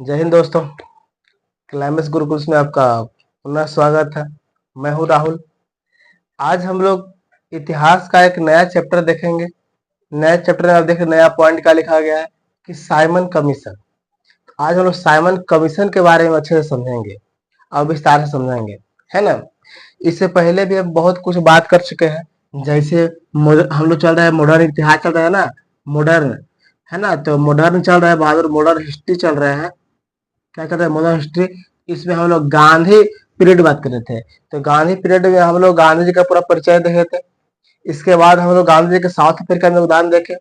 जय हिंद दोस्तों। क्लाइमेक्स गुरुकुल्स में आपका पुनः स्वागत है। मैं हूं राहुल। आज हम लोग इतिहास का एक नया चैप्टर देखेंगे। नए चैप्टर में आप देखें नया पॉइंट क्या लिखा गया है कि साइमन कमीशन। आज हम लोग साइमन कमीशन के बारे में अच्छे से समझेंगे और विस्तार से समझेंगे, है ना। इससे पहले भी हम बहुत कुछ बात कर चुके हैं। जैसे हम लोग चल रहा है मॉडर्न इतिहास चल रहा है ना, मॉडर्न, है ना। तो मॉडर्न चल रहा है, बहादुर मॉडर्न हिस्ट्री चल रहे हैं। क्या कहते हैं मॉडर्न हिस्ट्री। इसमें हम लोग गांधी पीरियड बात कर रहे थे। तो गांधी पीरियड में हम लोग गांधी जी का पूरा परिचय देखे थे। इसके बाद हम लोग गांधी जी के साउथ अफ्रीका में योगदान देखे।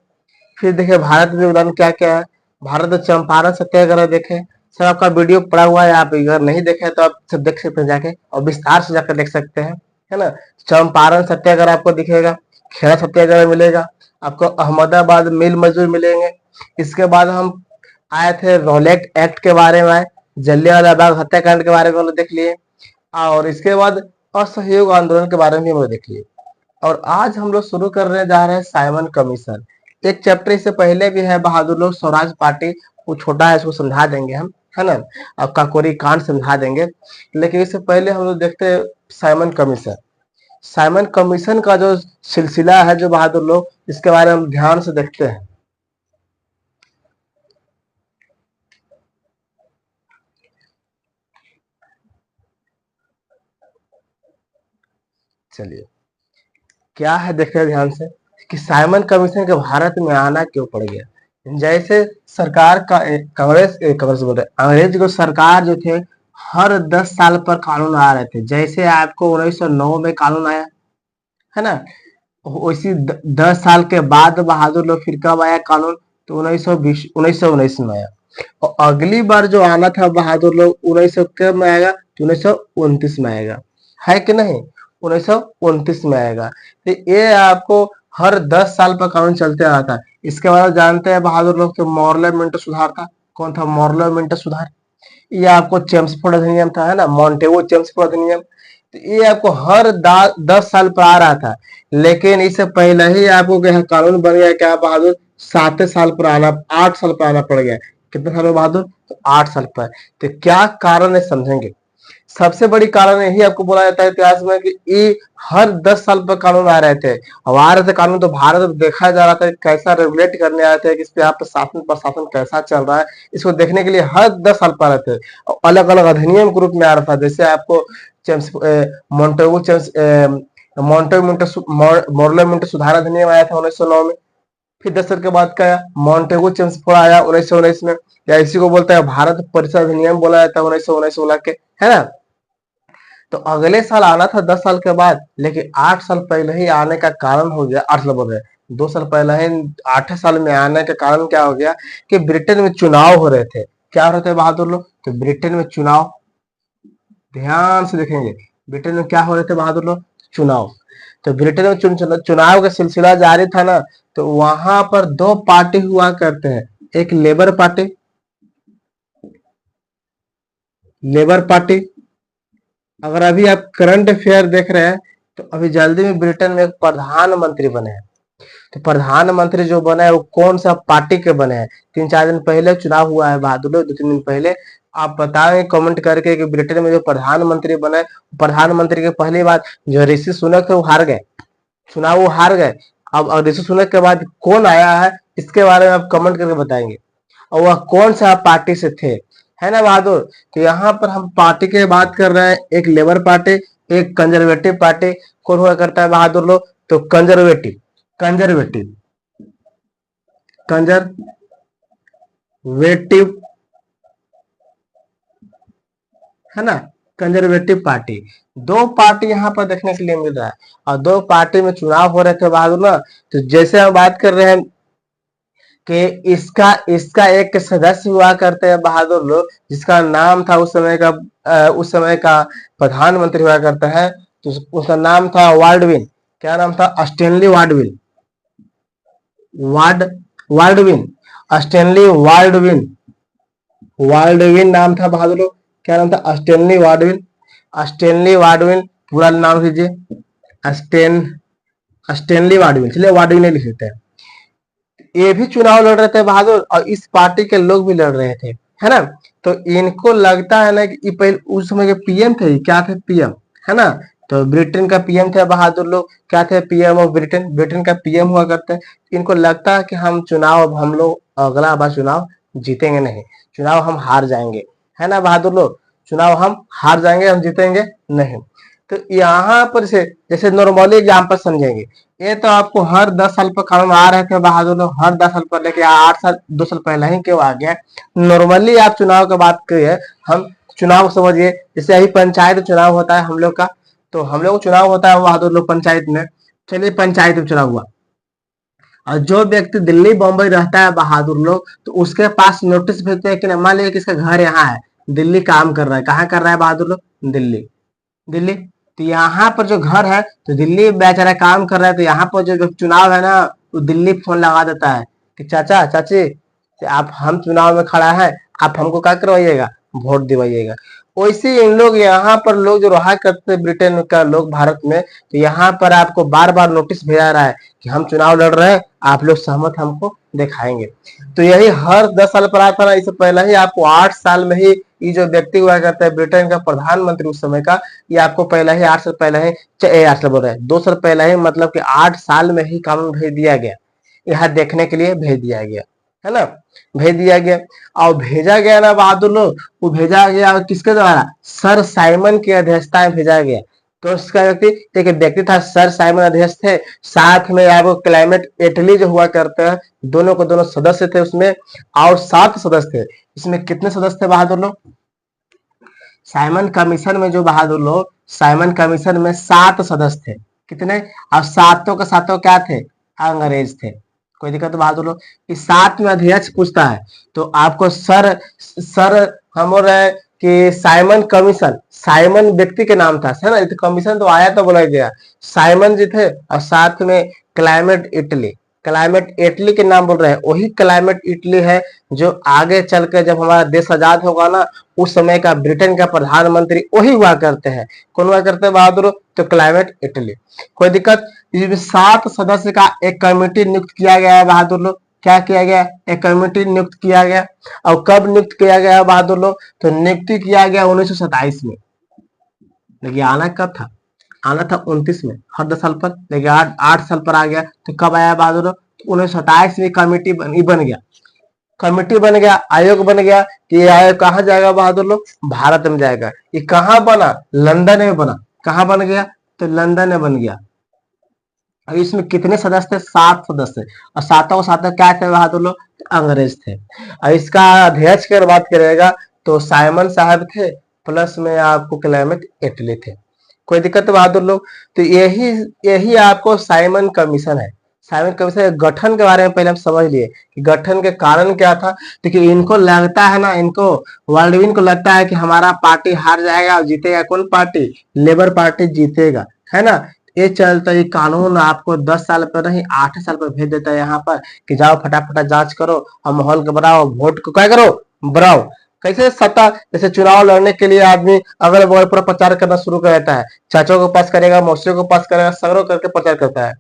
फिर देखे भारत में योगदान क्या क्या है। भारत में चंपारण सत्याग्रह देखे। सर आपका वीडियो पड़ा हुआ है, आप अगर नहीं देखे तो आप सब देख सकते हैं जाके, और विस्तार से जाकर देख सकते हैं, है ना। चंपारण सत्याग्रह आपको दिखेगा, खेड़ा सत्याग्रह मिलेगा, आपको अहमदाबाद मिल मजदूर मिलेंगे। इसके बाद हम आए थे रोलेट एक्ट के बारे में, आए जलियांवाला बाग हत्याकांड के बारे में हम लोग देख लिए, और इसके बाद असहयोग आंदोलन के बारे में भी हम लोग देख लिए। और आज हम लोग शुरू करने जा रहे हैं साइमन कमीशन। एक चैप्टर इससे पहले भी है, बहादुर लोग स्वराज पार्टी, वो छोटा है, इसको समझा देंगे हम, है ना। अब काकोरी कांड समझा देंगे। लेकिन इससे पहले हम लोग देखते हैं साइमन कमीशन। साइमन कमीशन का जो सिलसिला है, जो बहादुर लोग, इसके बारे में हम ध्यान से देखते हैं। चलिए, क्या है देखते हैं ध्यान से कि साइमन कमीशन के भारत में आना क्यों पड़ गया। जैसे सरकार का कांग्रेस बोल रहे, अंग्रेज को सरकार जो थे, हर 10 साल पर कानून आ रहे थे। जैसे आपको 1909 में कानून आया, है ना। उसी 10 साल के बाद बहादुर लोग फिर कब आया कानून, तो 1919 में आया। और अगली बार जो आना था बहादुर लोग, 1900 कब में आएगा, तो 1929 में आएगा, है कि नहीं। 1929 में आएगा। तो ये आपको हर 10 साल पर कानून चलते रहा था। इसके बाद जानते हैं बहादुर लोग तो मॉर्ले मिंटो सुधार था। कौन था मॉर्ले मिंटो सुधार। ये आपको चेम्सफोर्ड अधिनियम था, है ना, मॉन्टेगो चेम्सफोर्ड अधिनियम। तो ये आपको हर 10 साल पर आ रहा था। लेकिन इससे पहले ही आपको क्या कानून बन गया, क्या बहादुर, 7 साल पर आना, 8 साल पर आना पड़ गया। कितने साल में बहादुर, तो 8 साल पर। तो क्या कारण है समझेंगे। सबसे बड़ी कारण यही आपको बोला जाता है इतिहास में कि ये हर 10 साल पर कानून आ रहे थे। अब आ रहे थे कानून, तो भारत में देखा जा रहा था कि कैसा रेगुलेट करने आए थे, कि इस पे यहाँ पे शासन प्रशासन कैसा चल रहा है, इसको देखने के लिए हर 10 साल पर आ रहे थे। और अलग अलग अधिनियम के रूप में आ रहा था। जैसे आपको चेम्स मोन्टेगो चेम्स मॉर्ले मिंटो सुधार अधिनियम आया था 1909 में। फिर 10 साल के बाद का मॉन्टेगो चेम्सफोर्ड आया 1919 में, या इसी को बोलता है भारत परिषद अधिनियम बोला जाता है 1916 के, है ना। तो अगले साल आना था 10 साल के बाद, लेकिन 8 साल पहले ही आने का कारण हो गया, 8 साल बोल रहे, 2 साल पहले ही 8 साल में आने का कारण क्या हो गया कि ब्रिटेन में चुनाव हो रहे थे। क्या हो रहे थे बहादुर लोग, तो ब्रिटेन में चुनाव, ध्यान से देखेंगे, ब्रिटेन में क्या हो रहे थे बहादुर लोग, चुनाव। तो ब्रिटेन में चुनाव का सिलसिला जारी था ना। तो वहां पर दो पार्टी हुआ करते हैं, एक लेबर पार्टी, लेबर पार्टी। अगर अभी आप करंट अफेयर देख रहे हैं, तो अभी जल्दी में ब्रिटेन में एक प्रधानमंत्री बने हैं। तो प्रधानमंत्री जो बने हैं वो कौन सा पार्टी के बने हैं। 3-4 दिन पहले चुनाव हुआ है बहादुर, 2-3 दिन पहले। आप बताएं कमेंट करके कि ब्रिटेन में जो प्रधानमंत्री बने, प्रधानमंत्री के पहली बार जो ऋषि सुनक थे वो हार गए, चुनाव वो हार गए। अब ऋषि सुनक के बाद कौन आया है, इसके बारे में आप कमेंट करके बताएंगे, और वह कौन सा पार्टी से थे, है ना बहादुर। तो यहाँ पर हम पार्टी की बात कर रहे हैं, एक लेबर पार्टी, एक कंजर्वेटिव पार्टी। कौन हुआ करता है बहादुर लोग, तो कंजर्वेटिव, कंजर्वेटिव, कंजर्वेटिव, है ना, कंजर्वेटिव पार्टी। दो पार्टी यहाँ पर देखने के लिए मिल रहा है, और दो पार्टी में चुनाव हो रहे थे बहादुर ना। तो जैसे हम बात कर रहे हैं कि इसका इसका एक सदस्य हुआ करते हैं बहादुर लोग, जिसका नाम था उस समय का प्रधानमंत्री हुआ करता है, तो उसका नाम था वाल्डविन। क्या नाम था, स्टेनली वाल्डविन, वार्ड वाल्डविन, स्टेनली वाल्डविन, वाल्डविन नाम था बहादुर लोग। क्या नाम था, स्टेनली वाल्डविन, स्टेनली वाल्डविन। पूरा नाम लीजिए, स्टेन स्टेनली वाल्डविन, चलिए वाल्डविन लिख लेते हैं। ये भी चुनाव लड़ रहे थे बहादुर, और इस पार्टी के लोग भी लड़ रहे थे। है ना। तो इनको लगता है ना कि पहले उस समय के पीएम थे, क्या थे पीएम, है ना। तो ब्रिटेन का पीएम थे बहादुर लोग, क्या थे पीएम ऑफ ब्रिटेन, ब्रिटेन का पीएम हुआ करते हैं। इनको लगता है कि हम चुनाव, अब हम लोग अगला बार चुनाव जीतेंगे नहीं, चुनाव हम हार जाएंगे, है ना बहादुर लोग, चुनाव हम हार जाएंगे, हम जीतेंगे नहीं। तो यहाँ पर से जैसे नॉर्मली एग्जाम्पल समझेंगे, ये तो आपको हर 10 साल पर कानून आ रहे थे बहादुर लोग, हर 10 साल पर, लेके 8 साल 2 साल पहले ही क्यों आ गया। नॉर्मली आप चुनाव की बात करिए, हम चुनाव समझिए, जैसे अभी पंचायत चुनाव होता है हम लोग का, तो हम लोग चुनाव होता है बहादुर लोग पंचायत में। चलिए पंचायत में चुनाव हुआ, और जो व्यक्ति दिल्ली बम्बई रहता है बहादुर लोग, तो उसके पास नोटिस भेजते हैं कि मान लीजिए किसका घर यहाँ है, दिल्ली काम कर रहा है, कहाँ कर रहा है बहादुर लोग, दिल्ली, दिल्ली। तो यहाँ पर जो घर है, तो दिल्ली बेचारा काम कर रहा है, तो यहाँ पर जो चुनाव है ना, वो दिल्ली फोन लगा देता है कि चाचा चाची, आप हम चुनाव में खड़ा है, आप हमको क्या करवाइएगा, वोट दिवाइएगा। वैसे इन लोग यहाँ पर लोग जो रहा करते ब्रिटेन का लोग भारत में, तो यहाँ पर आपको बार बार नोटिस भेजा रहा है कि हम चुनाव लड़ रहे हैं, आप लोग सहमत हमको दिखाएंगे। तो यही हर 10 साल पर आता ना, इससे पहले ही आपको 8 साल में ही ये जो व्यक्ति हुआ करता है ब्रिटेन का प्रधानमंत्री उस समय का, ये आपको पहले ही 8 साल पहले ही, 8 साल बोल रहे हैं, 2 साल पहले ही, मतलब कि 8 साल में ही कानून भेज दिया गया, यहाँ देखने के लिए भेज दिया गया, है ना, भेज दिया गया। और भेजा गया ना बहादुर लोग, वो भेजा गया किसके द्वारा, सर साइमन की अध्यक्षता में भेजा गया। तो उसका एक व्यक्ति था, सर साइमन अध्यक्ष थे, साथ में आपको क्लाइमेट इटली जो हुआ करते हैं, दोनों को दोनों सदस्य थे उसमें, और 7 सदस्य थे। इसमें कितने सदस्य थे बहादुर लोग, साइमन कमीशन में जो बहादुर लोग, साइमन कमीशन में 7 सदस्य थे, कितने, और सातों के सातों क्या थे, अंग्रेज थे। कोई दिक्कत तो बहादुर लोग, इस 7 में अध्यक्ष पूछता है, तो आपको सर सर हम बोल रहे हैं कि साइमन कमीशन, साइमन व्यक्ति के नाम था, है ना, कमीशन तो आया तो बोला गया, साइमन जी थे, और साथ में क्लाइमेट इटली, क्लाइमेट इटली के नाम बोल रहे हैं, वही क्लाइमेट इटली है जो आगे चल के जब हमारा देश आजाद होगा ना, उस समय का ब्रिटेन का प्रधानमंत्री वही हुआ करते हैं। कौन हुआ करते हैं बहादुर, तो क्लाइमेट इटली। कोई दिक्कत, इसमें 7 सदस्य का एक कमेटी नियुक्त किया गया है बहादुर लोग, क्या किया गया, एक कमेटी नियुक्त किया गया। और कब नियुक्त किया गया बहादुर लोग, तो नियुक्ति किया गया 1927 में, लेकिन आना कब था, आना था 29 में, हर 10 साल पर, लेकिन 8 साल पर आ गया। तो कब आया बहादुर लोग, 1927 में कमेटी बन गया, कमेटी बन गया, आयोग बन गया कि ये आयोग कहाँ जाएगा बहादुर लोग, भारत में जाएगा। ये कहाँ बना, लंदन में बना, कहाँ बन गया, तो लंदन में बन गया। अब इसमें कितने सदस्य थे, 7 सदस्य, और सातों सातों क्या थे बहादुर लोग, अंग्रेज थे। और इसका अध्यक्ष की बात करेगा तो साइमन साहब थे, प्लस में आपको क्लाइमेट इटली थे। कोई दिक्कत बहादुर लोग, तो यही यही आपको साइमन कमीशन है। साइमन कमीशन के गठन के बारे में पहले हम समझ लिए कि गठन के कारण क्या था। देखिए इनको लगता है ना, इनको वर्ल्ड विन को लगता है कि हमारा पार्टी हार जाएगा और जीतेगा कौन पार्टी, लेबर पार्टी जीतेगा, है ना। ये चलता ये कानून आपको 10 साल पर नहीं 8 साल पर भेज देता है यहाँ पर कि जाओ फटाफट जांच करो और माहौल को बनाओ, वोट को क्या करो, बढ़ाओ। कैसे सत्ता, जैसे चुनाव लड़ने के लिए आदमी अगल बगल पूरा प्रचार करना शुरू कर देता है, चाचों को पास करेगा, मौसियों को पास करेगा, सगरों करके प्रचार करता है,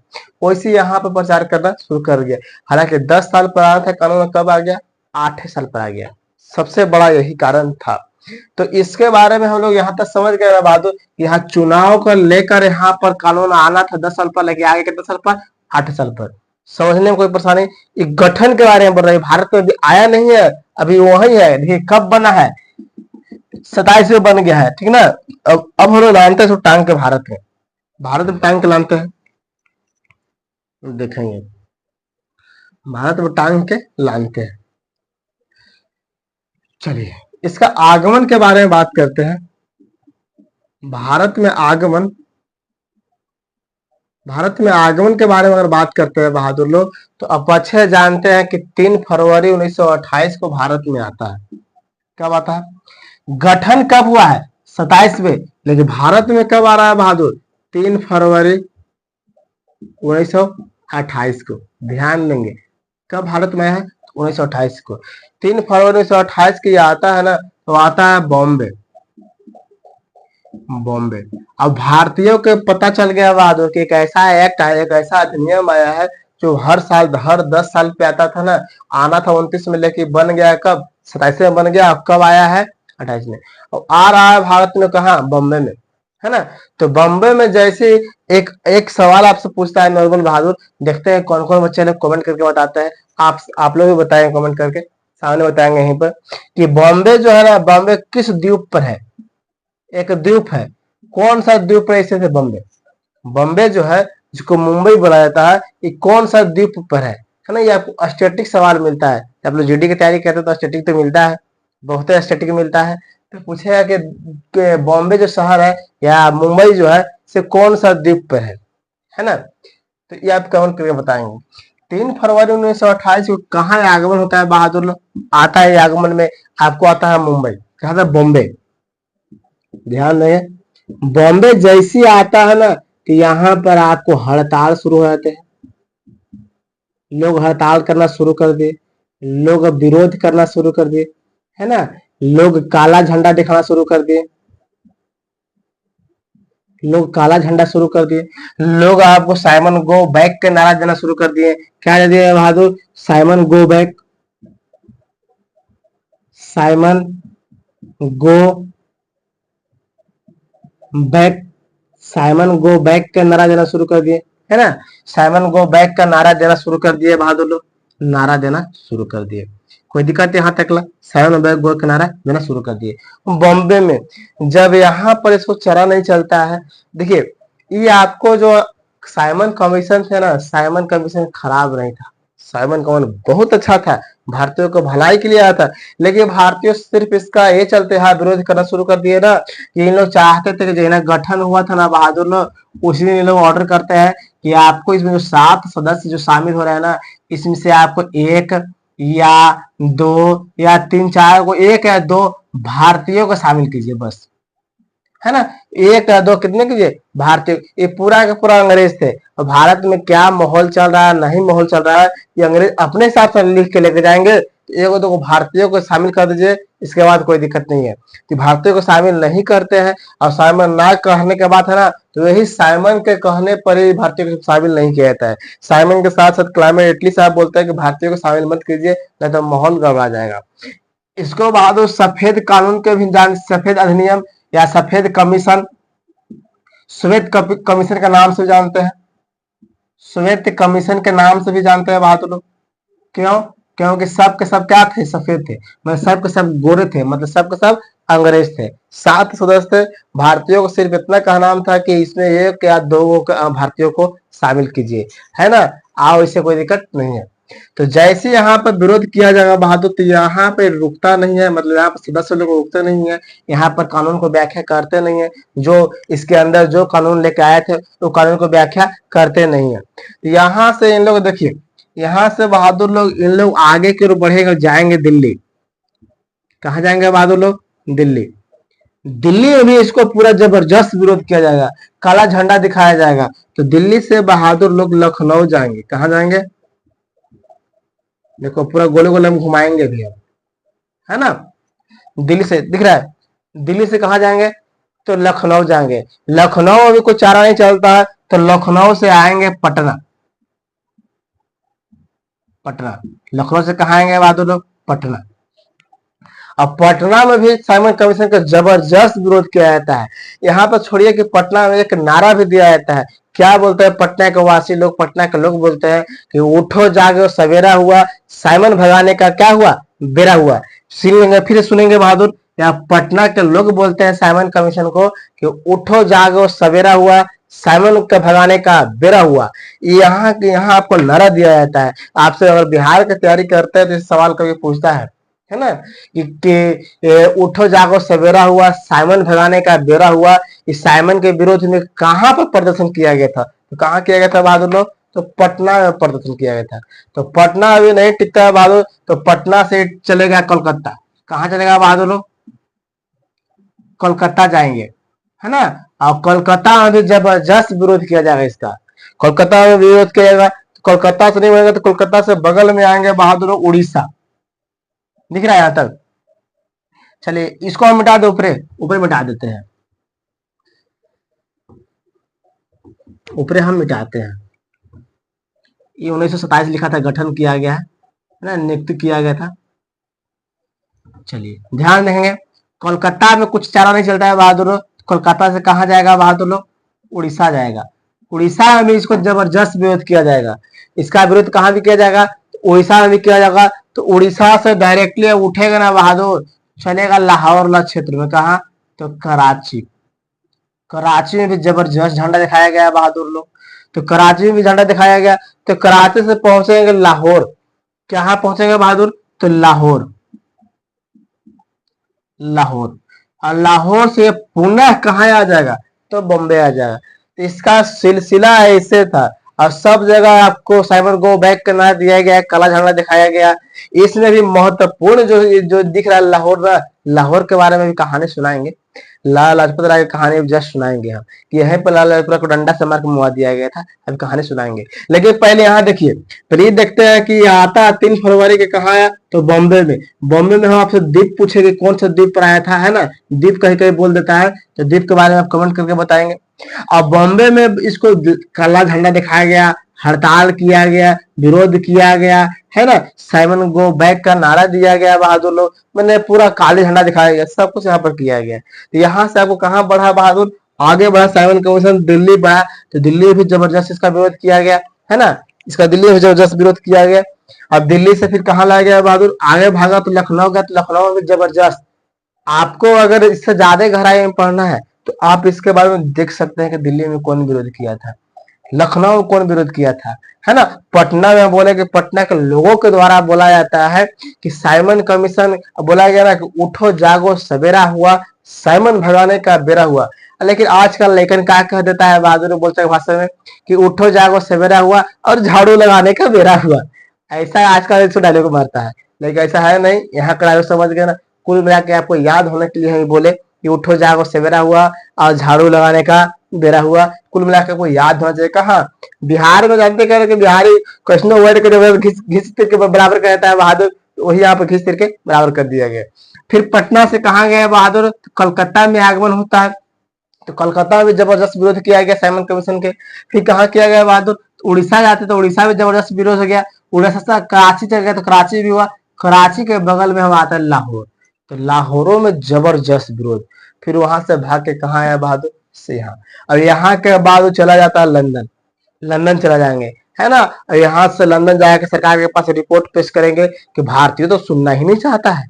वैसे यहाँ पर प्रचार करना शुरू कर दिया। हालांकि 10 साल पर आया था कानून, कब आ गया, 8 साल पर आ गया। सबसे बड़ा यही कारण था। तो इसके बारे में हम लोग यहाँ तक समझ गए बहादुर, यहाँ चुनाव को लेकर यहाँ पर कानून आना था 10 साल पर, लेके आगे कितने साल पर, 8 साल पर। समझने में कोई परेशानी, एक गठन के बारे में बोल रहे हैं, भारत में अभी आया नहीं है, अभी वही है। देखिए कब बना है, 27 में बन गया है, ठीक ना। अब हम लोग लानते हैं टांग के भारत में, भारत में टांग के लानते हैं, देखेंगे भारत में टांग के लानते हैं। चलिए इसका आगमन के बारे में बात करते हैं। भारत में आगमन, भारत में आगमन के बारे में अगर बात करते हैं बहादुर लोग, तो अब अच्छे जानते हैं कि 3 फरवरी 1928 को भारत में आता है। कब आता है, गठन कब हुआ है 27 में, लेकिन भारत में कब आ रहा है बहादुर, 3 फरवरी 1928 को। ध्यान देंगे कब भारत में है, 1928 को। 3 फरवरी 1928 की आता है ना, तो आता है बॉम्बे, बॉम्बे। अब भारतीयों को पता चल गया बहादुर कि एक ऐसा एक्ट है, एक ऐसा अधिनियम आया है जो हर साल हर 10 साल पे आता था ना, आना था 29 में, लेके बन गया कब, 27 में बन गया। कब आया है? 28 में। और आ रहा है भारत में कहा? बॉम्बे में, है ना। तो बॉम्बे में जैसे एक एक सवाल आपसे पूछता है नॉर्मल बहादुर, देखते हैं कौन कौन बच्चे लोग कमेंट करके बताते हैं। आप लोग भी बताएं कमेंट करके, सामने बताएंगे यहीं पर कि बॉम्बे जो है ना, बॉम्बे किस द्वीप पर है? एक द्वीप है, कौन सा द्वीप पर स्थित है बॉम्बे? बॉम्बे जो है, जिसको मुंबई बोला जाता है, ये कौन सा द्वीप पर है ना। ये आपको स्टैटिक सवाल मिलता है, आप लोग जीडी की तैयारी करते हैं तो स्टैटिक तो मिलता है, बहुत स्टैटिक मिलता है। तो पूछेगा कि बॉम्बे जो शहर है या मुंबई जो है, से कौन सा द्वीप पर है ना। तो ये आप कमेंट करके बताएंगे। 3 फरवरी 1928 को कहाँ आगमन होता है बहादुर लोग? आता है आगमन में, आपको आता है मुंबई, कहा था? बॉम्बे। ध्यान दें, बॉम्बे जैसी आता है ना, कि यहाँ पर आपको हड़ताल शुरू हो जाते हैं, लोग हड़ताल करना शुरू कर दिए, लोग विरोध करना शुरू कर दिए, है ना। लोग काला झंडा दिखाना शुरू कर दिए, लोग काला झंडा शुरू कर दिए, लोग आपको साइमन गो बैक के नारा देना शुरू कर दिए। क्या दे दिए बहादुर? Simon go back, Simon go back, Simon go back का नारा देना शुरू कर दिए, है ना। साइमन गो बैक का नारा देना शुरू कर दिए बहादुर लोग, नारा देना शुरू कर दिए। कोई दिक्कत है यहाँ तक? ला साइमन बैक गो का नारा देना शुरू कर दिए बॉम्बे में। जब यहाँ पर इसको चला नहीं चलता है, देखिए ये आपको जो साइमन कमीशन थे ना, साइमन कमीशन खराब नहीं था, साइमन कमीशन बहुत अच्छा था, भारतीयों को भलाई के लिए आया था। लेकिन भारतीयों सिर्फ इसका ये चलते हैं विरोध करना शुरू कर दिए ना, कि इन लोग चाहते थे कि जो गठन हुआ था ना बहादुर लोग, उसी दिन लोग ऑर्डर करते हैं कि आपको इसमें जो 7 सदस्य जो शामिल हो रहे हैं ना, इसमें से आपको 1 या 2 या 3 4 को, 1 या 2 भारतीयों को शामिल कीजिए बस, है ना। 1 या 2 कितने कीजिए? भारतीय। ये पूरा का पूरा अंग्रेज थे, और भारत में क्या माहौल चल रहा है, नहीं माहौल चल रहा है, ये अंग्रेज अपने हिसाब से लिख के लेके जाएंगे। 1 2 को भारतीयों को शामिल कर दीजिए, इसके बाद कोई दिक्कत नहीं है। कि भारतीयों को शामिल नहीं करते हैं, और शामिल ना कहने के बाद है ना, तो यही साइमन के कहने पर ही भारतीयों को शामिल नहीं किया जाता है। साइमन के साथ साथ क्लाइमेट इटली साहब बोलते हैं कि भारतीयों को शामिल मत कीजिए, नहीं तो माहौल गड़बड़ा जाएगा। इसको बाद सफेद कानून के भी जान, सफेद अधिनियम या सफेद कमीशन, श्वेत कमीशन के नाम से जानते हैं, श्वेत कमीशन के नाम से भी जानते हैं बहादुर लोग। क्यों? क्योंकि सब के सब क्या थे? सफेद थे, मतलब सब के सब गोरे थे, मतलब सब के सब अंग्रेज थे। 7 सदस्य थे, भारतीयों को सिर्फ इतना का नाम था कि इसमें 1 या 2 भारतीयों को शामिल कीजिए, है ना। आओ, इससे कोई दिक्कत नहीं है। तो जैसे यहाँ पर विरोध किया जाएगा बहादुर, तो यहाँ पे रुकता नहीं है, मतलब यहाँ पर सदस्य लोग रुकते नहीं है, यहाँ पर कानून को व्याख्या करते नहीं है। जो इसके अंदर जो कानून लेके आए थे, वो कानून को व्याख्या करते नहीं है। यहाँ से इन लोग देखिए, यहाँ से बहादुर लोग, इन लोग आगे की ओर बढ़ेंगे, जाएंगे दिल्ली। कहाँ जाएंगे बहादुर लोग? दिल्ली। दिल्ली में भी इसको पूरा जबरदस्त विरोध किया जाएगा, काला झंडा दिखाया जाएगा। तो दिल्ली से बहादुर लोग लखनऊ जाएंगे। कहाँ जाएंगे? देखो पूरा गोले गोले हम घुमाएंगे भी हम, है ना। दिल्ली से दिख रहा है, दिल्ली से कहाँ जाएंगे? तो लखनऊ जाएंगे। लखनऊ में भी कोई चारा नहीं चलता है, तो लखनऊ से आएंगे पटना। पटना, लखनऊ से कहाँ आएंगे बहादुर लोग? पटना। अब पटना में भी साइमन कमीशन का जबरदस्त विरोध किया जाता है। यहाँ पर छोड़िए कि पटना में एक नारा भी दिया जाता है। क्या बोलते हैं पटना के वासी लोग? पटना के लोग बोलते हैं कि उठो जागो सवेरा हुआ, साइमन भगाने का क्या हुआ? बेरा हुआ। सुनेंगे, फिर सुनेंगे बहादुर, यहाँ पटना के लोग बोलते हैं साइमन कमीशन को कि उठो जागो सवेरा हुआ, साइमन के भगाने का बेरा हुआ। यहाँ आपको नारा दिया जाता है। आपसे अगर बिहार की तैयारी करते हैं तो इस सवाल कभी पूछता है ना, कि उठो जागो सवेरा हुआ, साइमन भगाने का बेरा हुआ। इस साइमन के विरोध में कहाँ पर प्रदर्शन किया गया था? तो कहाँ किया गया था बहादुर लोग? तो पटना में प्रदर्शन किया गया था। तो पटना अभी नहीं टिकता है बहादुर, तो पटना से चलेगा कोलकाता। कहाँ चलेगा बहादुर लोग? कोलकाता जाएंगे, है ना। और कोलकाता में भी जबरदस्त विरोध किया जाएगा इसका। कोलकाता में विरोध किया जाएगा, तो कोलकाता से नहीं बनेगा तो कोलकाता से बगल में आएंगे बहादुर लोग उड़ीसा। दिख रहा है यहाँ तक? चलिए इसको हम मिटा दो, ऊपर ऊपर मिटा देते हैं, ऊपर हम मिटाते हैं। ये 1927 लिखा था, गठन किया गया है ना, नियुक्त किया गया था। चलिए ध्यान देंगे, कोलकाता में कुछ चारा नहीं चलता है बहादुर। कोलकाता से कहाँ जाएगा बहादुर लोग? उड़ीसा जाएगा। उड़ीसा में भी इसको जबरदस्त विरोध किया जाएगा। इसका विरोध कहाँ भी किया जाएगा? उड़ीसा में भी किया जाएगा। तो उड़ीसा से डायरेक्टली उठेगा ना बहादुर, चलेगा लाहौर क्षेत्र में। कहा? तो कराची। कराची में भी जबरदस्त झंडा दिखाया गया बहादुर लोग। तो कराची में भी झंडा दिखाया गया। तो कराची से पहुंचेंगे लाहौर। कहाँ पहुंचेंगे बहादुर? तो लाहौर। लाहौर और लाहौर से पुनः कहाँ आ जाएगा? तो बॉम्बे आ जाएगा। तो इसका सिलसिला ऐसे था। और सब जगह आपको साइमन गो बैक का नारा दिया गया, काला झंडा दिखाया गया। इसमें भी महत्वपूर्ण जो जो दिख रहा है लाहौर, लाहौर के बारे में भी कहानी सुनाएंगे। लाला लाजपत राय की कहानी जस्ट सुनाएंगे हम कि यहीं पर लाला लाजपत राय को डंडा से मार के मुआ दिया गया था। अभी कहानी सुनाएंगे, लेकिन पहले यहाँ देखिए, पहले देखते हैं कि यहाँ आता 3 फरवरी के कहा आया? तो बॉम्बे में। बॉम्बे में हम आपसे द्वीप पूछेंगे, कौन सा द्वीप पर आया था, है ना? द्वीप कहीं कहीं बोल देता है, तो द्वीप के बारे में आप कमेंट करके बताएंगे। और बॉम्बे में इसको काला झंडा दिखाया गया, हड़ताल किया गया, विरोध किया गया, है ना? साइमन गो बैक का नारा दिया गया बहादुर लोग, मैंने पूरा काले झंडा दिखाया गया, सब कुछ यहाँ पर किया गया। तो यहाँ से आपको कहाँ बढ़ा बहादुर? आगे बढ़ा साइमन कमीशन, दिल्ली बढ़ा। तो दिल्ली भी जबरदस्त इसका विरोध किया गया, है ना? इसका दिल्ली में जबरदस्त विरोध किया गया। अब दिल्ली से फिर कहाँ लाया गया बहादुर? आगे भागा तो लखनऊ गया। तो लखनऊ में जबरदस्त, आपको अगर इससे ज्यादा गहराई में पढ़ना है तो आप इसके बारे में देख सकते हैं कि दिल्ली में कौन विरोध किया था, लखनऊ कौन विरोध किया था, है ना? पटना में बोले कि पटना के लोगों के द्वारा बोला जाता है कि साइमन कमीशन, बोला गया ना कि उठो जागो सवेरा हुआ, साइमन भगाने का बेरा हुआ। लेकिन आजकल लेकिन क्या कह देता है बहादुर, बोलता है भाषा में कि उठो जागो सवेरा हुआ और झाड़ू लगाने का बेरा हुआ। ऐसा आजकल इसको डायलॉग मारता है, लेकिन ऐसा है नहीं। यहाँ का डायलॉग समझ गए ना? कुल मिला के आपको याद होने के लिए हम बोले कि उठो जागो सवेरा हुआ और झाड़ू लगाने का बेरा हुआ। कुल मिलाकर आपको याद होना चाहिए। कहा? बिहार में जानते क्या कि बिहारी क्वेश्चन वर्ड के जब घिस के बराबर कहता है बहादुर, वही यहाँ पर घिस के बराबर कर दिया गया। फिर पटना से कहा गया बहादुर? कलकत्ता में आगमन होता है। तो कलकत्ता में भी जबरदस्त विरोध किया गया साइमन कमीशन के। फिर कहाँ किया गया बहादुर? उड़ीसा जाते तो उड़ीसा में जबरदस्त विरोध हो गया। उड़ीसा से कराची चल गया तो कराची भी हुआ। कराची के बगल में हम आता है लाहौर। तो लाहौरों में जबरदस्त विरोध। फिर वहां से भाग के कहाँ आया बहादुर? से यहाँ। और यहाँ के बाद चला जाता है लंदन। लंदन चला जाएंगे, है ना? और यहाँ से लंदन जाकर सरकार के पास रिपोर्ट पेश करेंगे कि भारतीय तो सुनना ही नहीं चाहता है,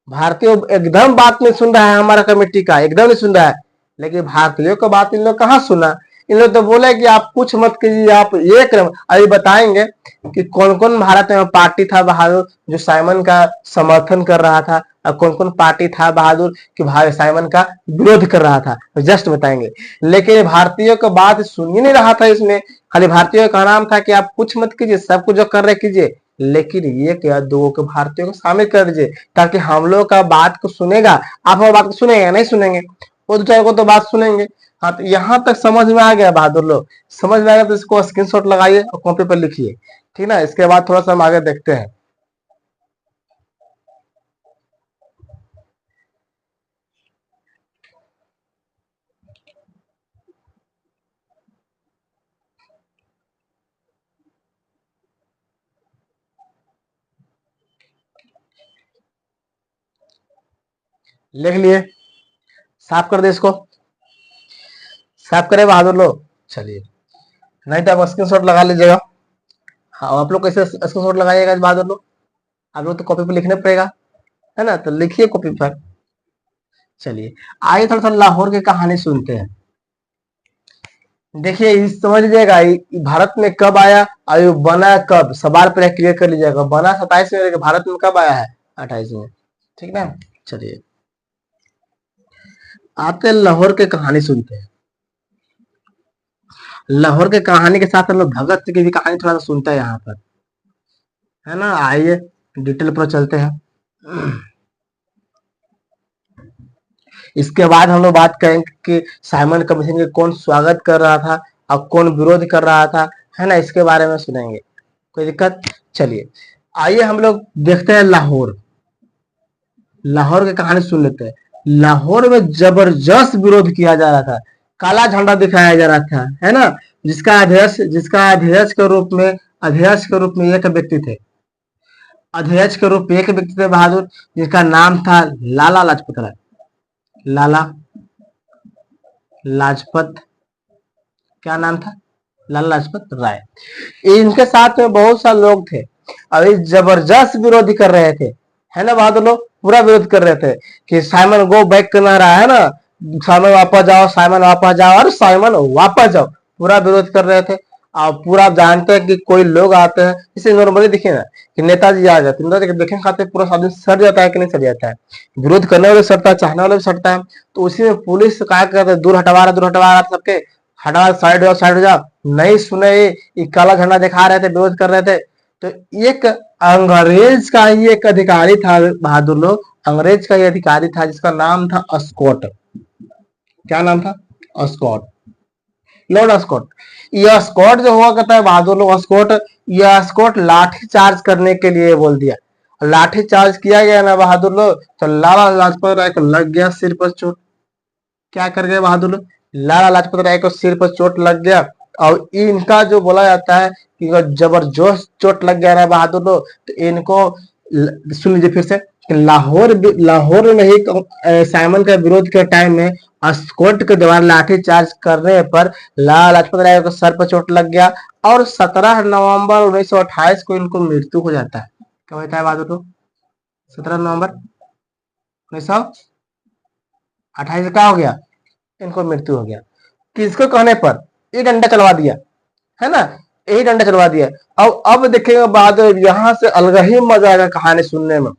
भारतीय एकदम बात नहीं सुन रहा है, हमारा कमेटी का एकदम नहीं सुन रहा है। लेकिन भारतीयों का बात इन लोग कहाँ सुना? इन लोग तो बोले कि आप कुछ मत कीजिए, आप ये करें। अभी बताएंगे कि कौन कौन भारत में पार्टी था बहादुर जो साइमन का समर्थन कर रहा था, और कौन कौन पार्टी था बहादुर कि भाई साइमन का विरोध कर रहा था, जस्ट बताएंगे। लेकिन भारतीयों का बात सुन ही नहीं रहा था इसमें। खाली भारतीयों का नाम था कि आप कुछ मत कीजिए, सब कुछ जो कर रहे कीजिए। लेकिन ये क्या, दो को भारतीयों को शामिल कर दीजिए ताकि हम लोग का बात को सुनेगा। आप हमारी बात को सुनेगा? नहीं सुनेंगे। वो दूसरे को तो बात सुनेंगे। हाँ, तो यहाँ तक समझ में आ गया बहादुर लोग? समझ में आ गया तो इसको स्क्रीनशॉट लगाइए और कॉपी पर लिखिए, ठीक ना? इसके बाद थोड़ा सा हम आगे देखते हैं। लिख लिए? साफ कर दे इसको, साफ करे बहादुर लोग। चलिए, नहीं तो आप स्क्रीनशॉट लगा लीजिएगा। हाँ, आप लोग कैसे स्क्रीनशॉट लगाइएगा बहादुर लोग? आप लोग तो कॉपी पर लिखना पड़ेगा, है ना? तो लिखिए कॉपी पर। चलिए, आइए थोड़ा सा लाहौर की कहानी सुनते हैं। देखिए, इस समझ लीजिएगा भारत में कब आया और ये बना कब, सवाल पर क्लियर कर लीजिएगा। बना 27 में, भारत में कब आया है? 28 में, ठीक ना? चलिए, आते लाहौर की कहानी सुनते हैं। लाहौर के कहानी के साथ हम लोग भगत सिंह की भी कहानी थोड़ा सा सुनते हैं यहाँ पर, है ना? आइए डिटेल पर चलते हैं। इसके बाद हम लोग बात करेंगे कि साइमन कमीशन के कौन स्वागत कर रहा था और कौन विरोध कर रहा था, है ना? इसके बारे में सुनेंगे। कोई दिक्कत? चलिए, आइए हम लोग देखते हैं लाहौर। लाहौर की कहानी सुन लेते हैं। लाहौर में जबरदस्त विरोध किया जा रहा था, काला झंडा दिखाया जा रहा था, है ना? जिसका अध्यक्ष के रूप में एक व्यक्ति थे, अध्यक्ष के रूप में एक व्यक्ति थे बहादुर, जिसका नाम था लाला लाजपत राय। लाला लाजपत, क्या नाम था? लाला लाजपत राय। इनके साथ में बहुत सारे लोग थे और ये जबरदस्त विरोधी कर रहे थे, है ना बहादुर लोग? पूरा विरोध कर रहे थे कि साइमन गो बैक करना रहा है ना, साइमन वापस जाओ, साइमन वापस जाओ, और साइमन वापस जाओ, पूरा विरोध कर रहे थे। और पूरा आप जानते हैं कि कोई लोग आते हैं, इसे नॉर्मली देखिए ना कि नेताजी आ जाते हैं, नेताजी देखें खाते पूरा आदमी सड़ जाता है कि नहीं सड़ जाता है? विरोध करने वाले सड़ता है, चाहने वाले भी सड़ता है। तो उसी में पुलिस क्या करते हैं, दूर हटवा रहा सबके, हटा, साइड हो, साइड हो जाओ। नहीं सुने, ये काला झंडा दिखा रहे थे, विरोध कर रहे थे। तो एक अंग्रेज का ही एक अधिकारी था बहादुर लोग, अंग्रेज का ही अधिकारी था, जिसका नाम था अस्कॉट। क्या नाम था? अस्कॉट, लॉर्ड अस्कॉट। यह स्कॉट जो हुआ करता है बहादुर लोग, अस्कॉट, यह अस्कॉट लाठी चार्ज करने के लिए बोल दिया। लाठी चार्ज किया गया ना बहादुर लोग, तो लाला लाजपत राय को लग गया सिर पर चोट। क्या कर गए बहादुर लोग? लाला लाजपत राय को सिर पर चोट लग गया। और इनका जो बोला जाता है कि जबरदस्त चोट लग गया ना बहादुर लोग, तो इनको सुन लीजिए फिर से, लाहौर में ही साइमन का विरोध के टाइम में अस्कॉट के द्वारा लाठी चार्ज करने पर लाला लाजपत राय को सर पर चोट लग गया और 17 नवंबर 1928 को इनको मृत्यु हो जाता है। क्या होता है बहादुर लोग? 17 नवंबर 1928 क्या हो गया? इनको मृत्यु हो गया। किसको कहने पर? ये डंडा चलवा दिया, है ना, यही डंडा चलवा दिया। अब देखेंगे बहादुर, यहाँ से अलग ही मजा आएगा कहानी सुनने में।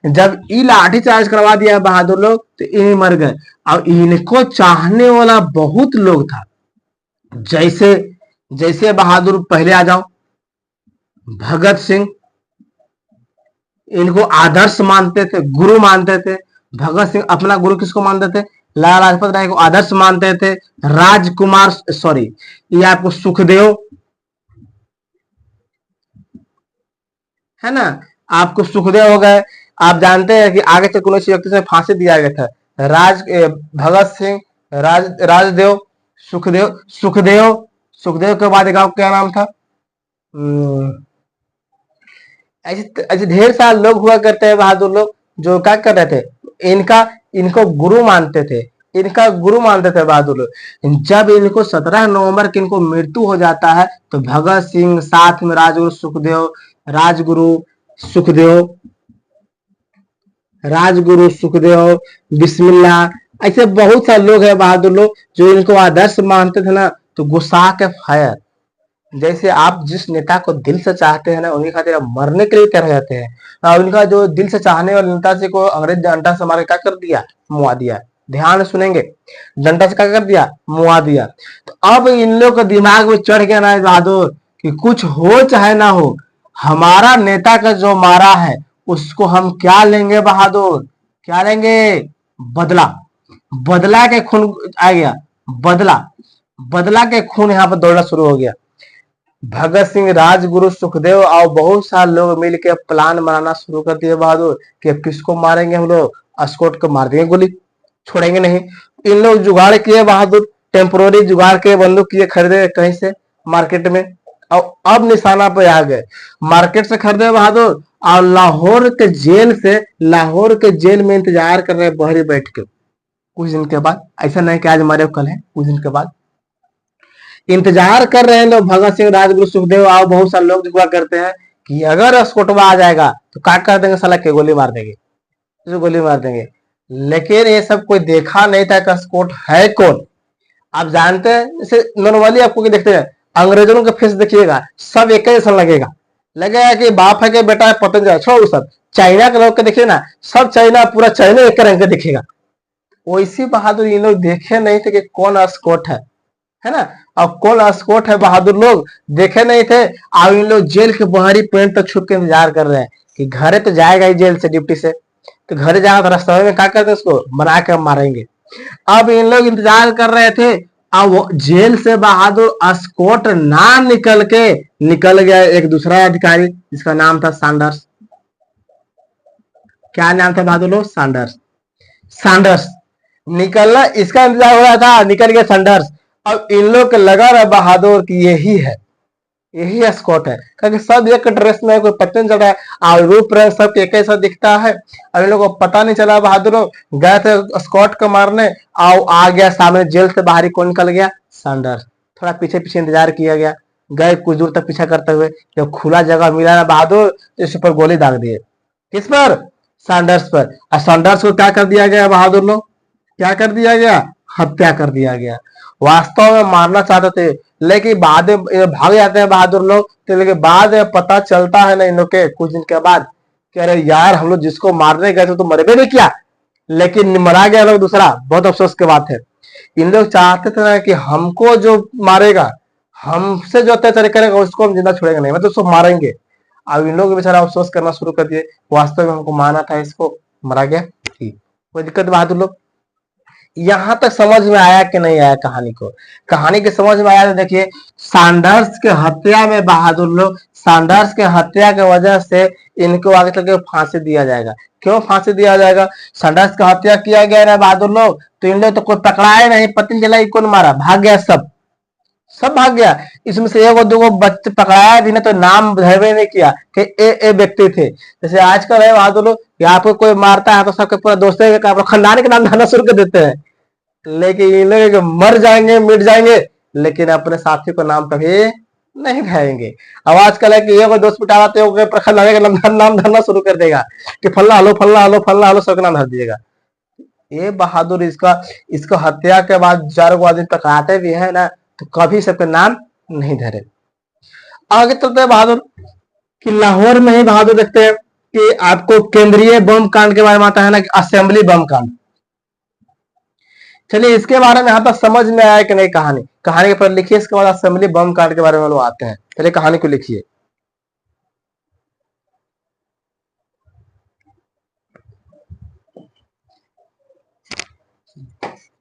जब ये लाठी चार्ज करवा दिया बहादुर लोग, तो ये मर गए। और इनको चाहने वाला बहुत लोग था, जैसे जैसे बहादुर पहले आ जाओ, भगत सिंह, इनको आदर्श मानते थे, गुरु मानते थे। भगत सिंह अपना गुरु किसको मानते थे? लाला लाजपत राय को आदर्श मानते थे। राजकुमार, सॉरी, ये आपको सुखदेव, है ना, आपको सुखदेव हो गए। आप जानते हैं कि आगे चल कौन सी व्यक्ति से फांसी दिया गया था? भगत सिंह, राजदेव, सुखदेव, सुखदेव के बाद गांव क्या नाम था? ऐसे ऐसे ढेर सारे लोग हुआ करते हैं बहादुर लोग, जो क्या कर रहे थे, इनका इनको गुरु मानते थे, इनका गुरु मानते थे बहादुर लोग। जब इनको 17 नवंबर की इनको मृत्यु हो जाता है, तो भगत सिंह साथ में राजगुरु सुखदेव, बिस्मिल्लाह, ऐसे बहुत सारे लोग हैं बहादुर लोग जो इनको आदर्श मानते थे ना। तो गुस्सा के फायर, जैसे आप जिस नेता को दिल से चाहते हैं ना, उनकी खातिर आप मरने के लिए तैयार जाते हैं। और उनका जो दिल से चाहने वाले नेता से को अंग्रेज डंडा से मार के क्या कर दिया? मुआ दिया। ध्यान से सुनेंगे, डंडा से क्या कर दिया? मुआ दिया। तो अब इन लोग के दिमाग में चढ़ गया ना बहादुर कि कुछ हो चाहे ना हो, हमारा नेता का जो मारा है उसको हम क्या लेंगे बहादुर? क्या लेंगे? बदला। बदला के खून आ गया, बदला, बदला के खून यहाँ पर दौड़ना शुरू हो गया। भगत सिंह, राजगुरु, सुखदेव और बहुत सारे लोग मिलकर प्लान बनाना शुरू कर दिए बहादुर कि किसको मारेंगे हम लोग? अस्कोट को मार देंगे गोली, छोड़ेंगे नहीं। इन लोग जुगाड़ किए बहादुर, टेम्पोररी जुगाड़ के बंदूक किए, खरीदे कहीं से मार्केट में। और अब निशाना पे आ गए, मार्केट से खरीदे बहादुर, और लाहौर के जेल में इंतजार कर रहे बहरी बैठ के। कुछ दिन के बाद, ऐसा नहीं कि आज मारे कल है, कुछ दिन के बाद इंतजार कर रहे हैं लोग, भगत सिंह, राजगुरु, सुखदेव और बहुत सारे लोग दुआ करते हैं कि अगर अस्कोटवा आ जाएगा तो क्या कर देंगे, साला के गोली मार देंगे, गोली मार देंगे। लेकिन ये सब कोई देखा नहीं था कि अस्कोट है कौन। आप जानते हैं, जैसे नॉर्मली आपको देखते हैं, अंग्रेजों का फेस देखिएगा, सब एक जैसा लगेगा कि बाप है कि बेटा है, पतंजलि, छोड़ो सब। चाइना के लोग के देखिए ना, सब चाइना, पूरा चाइना एक रंग का दिखेगा। वैसी बहादुर इन लोग देखे नहीं थे कि कौन अस्कोट है ना। अब कौन अस्कोट है बहादुर लोग देखे नहीं थे। अब इन लोग जेल के बाहरी पॉइंट तक छुप के इंतजार कर रहे हैं कि घरे तो जाएगा ही जेल से, ड्यूटी से, तो घरे जाएगा तो रास्ते में क्या करते उसको बना के मारेंगे। अब इन लोग इंतजार कर रहे थे। अब जेल से बहादुर अस्कोट ना निकल गया एक दूसरा अधिकारी, जिसका नाम था सैंडर्स। क्या नाम था बहादुर लोग? सैंडर्स निकलना, इसका इंतजार हो रहा था, निकल गया सैंडर्स। अब इन लोग को लगा रहा बहादुर कि यही है, यही स्कॉट है, क्योंकि सब एक ड्रेस में, कोई पता नहीं चल रहा है, और रूप रंग सब एक ऐसा दिखता है। अब इन लोगों को पता नहीं चला, बहादुर गए थे स्कॉट को मारने, आओ आ गया सामने, जेल से बाहर ही कौन निकल गया, सैंडर्स। थोड़ा पीछे पीछे इंतजार किया गया, गए कुछ दूर तक पीछा करते हुए, जब खुला जगह मिला ना बहादुर, तो इस पर गोली दाग दिए। किस पर, सैंडर्स पर। और सैंडर्स को क्या कर दिया गया बहादुर लोग, क्या कर दिया गया, हत्या कर दिया गया। वास्तव में मारना चाहते थे, लेकिन बाद में ये भाग जाते हैं बहादुर लोग, तो लेकिन बाद में पता चलता है ना इन लोग के कुछ दिन के बाद कि अरे यार हम लोग जिसको मारने गए थे तो मर भी नहीं किया, लेकिन मरा गया लोग दूसरा। बहुत अफसोस की बात है। इन लोग चाहते थे ना कि हमको जो मारेगा, हमसे जो अत्याचार करेगा उसको हम जिंदा छोड़ेंगे नहीं, मतलब उसको मारेंगे। अब इन लोग बेचारा अफसोस करना शुरू कर दिए, वास्तव में हमको मारना था इसको, मरा गया, ठीक। कोई दिक्कत बहादुर लोग, यहां तक समझ में आया कि नहीं आया कहानी को, कहानी के समझ में आया तो देखिए, सैंडर्स के हत्या में बहादुर लोग, सैंडर्स के हत्या की वजह से इनको आगे चल के फांसी दिया जाएगा। क्यों फांसी दिया जाएगा, सैंडर्स का हत्या किया गया ना बहादुर लोग, तो इन लोग तो कोई पकड़ाए नहीं, पता नहीं चला कौन मारा, भाग गया सब, सब भाग गया। इसमें से एगो दूगो बच्चे पकड़ाया भी ना, तो नाम धरवे नहीं किया कि ए व्यक्ति थे। जैसे आजकल है बहादुर लोग, आपको कोई मारता है तो सबके पूरा दोस्तों के खानदान के नाम धरना शुरू कर देते हैं, लेकिन ये लोग मर जाएंगे मिट जाएंगे, लेकिन अपने साथी को नाम कभी नहीं धरेंगे। अब आजकल है कि एक दोस्त पिटावा तो प्रखंड लगेगा नाम धरना शुरू कर देगा कि फल्ला हलो फल्ला हलो फल्ला हलो, सबका नाम धर दिएगा। ये बहादुर इसका इसको हत्या के बाद 4 आदमी पकड़ाते भी है ना, तो कभी सबके नाम नहीं धरे। आगे चलते हैं बहादुर कि लाहौर में ही बहादुर देखते हैं कि आपको केंद्रीय बम कांड के बारे में आता है ना, कि असेंबली बम कांड। चलिए इसके बारे में यहाँ तक समझ में आया कि नहीं, कहानी कहानी के पर लिखिए, इसके बाद असेंबली बम कांड के बारे में लोग आते हैं। चलिए कहानी को लिखिए,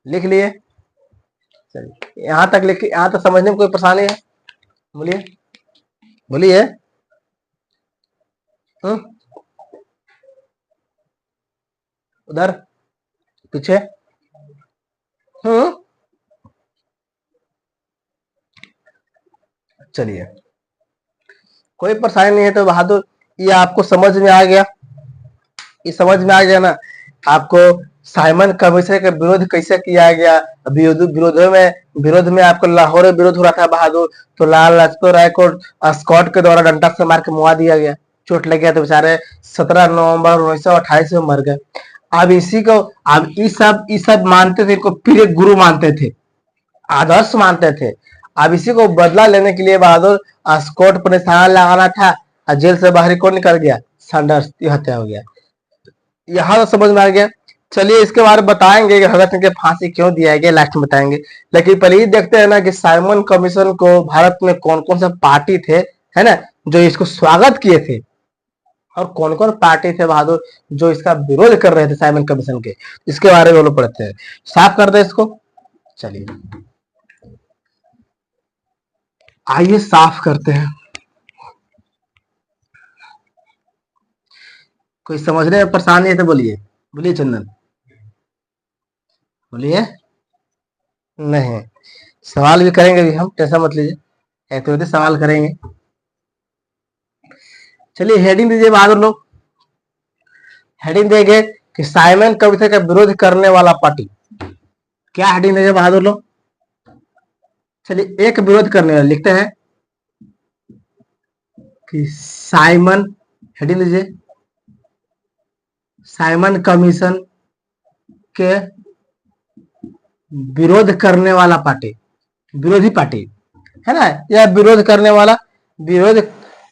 लिख लिए। चलिए यहाँ तक लिखिए, यहाँ तक समझने में कोई परेशानी है, बोलिए बोलिए। उधर पीछे। हम्म चलिए कोई परेशानी नहीं है तो बहादुर, ये आपको समझ में आ गया, ये समझ में आ गया ना आपको, साइमन कमीशन का विरोध कैसे किया गया। विरोध में आपको लाहौर में विरोध हो रहा था बहादुर, तो लाल लाजपत राय को स्कॉट के द्वारा डंडा से मार के मुआ दिया गया, चोट लग गया तो बेचारे 17 नवंबर 1928 में मर गए। अब इसी को, अब ये सब मानते थे, इनको प्रिय गुरु मानते थे, आदर्श मानते थे। अब इसी को बदला लेने के लिए बहादुर स्कॉट पर निशाना लगाना था, और जेल से बाहर कौन निकल गया, सैंडर्स की हत्या हो गया। यहाँ तो समझ में आ गया। चलिए इसके बारे में बताएंगे कि भगत सिंह के फांसी क्यों दिया गया, लास्ट में बताएंगे। लेकिन पहले ही देखते हैं ना कि साइमन कमीशन को भारत में कौन कौन से पार्टी थे, है ना, जो इसको स्वागत किए थे, और कौन कौन पार्टी थे बहादुर जो इसका विरोध कर रहे थे साइमन कमीशन के, इसके बारे में लोग पढ़ते हैं। साफ कर दे इसको, चलिए आइए साफ करते हैं। कोई समझने में परेशानी है तो बोलिए, बोलिए चंदन, बोलिए। नहीं, सवाल भी करेंगे भी हम, टेंशन मत लीजिए, एक्टिविटी सवाल करेंगे। चलिए हेडिंग दीजिए बहादुर लोग, हेडिंग देंगे कि साइमन कमीशन का विरोध करने वाला पार्टी। क्या हेडिंग देंगे बहादुर लोग, चलिए एक विरोध करने वाला लिखते हैं कि साइमन, हेडिंग दीजिए साइमन कमीशन के विरोध करने वाला पार्टी, विरोधी पार्टी है ना, या विरोध करने वाला, विरोध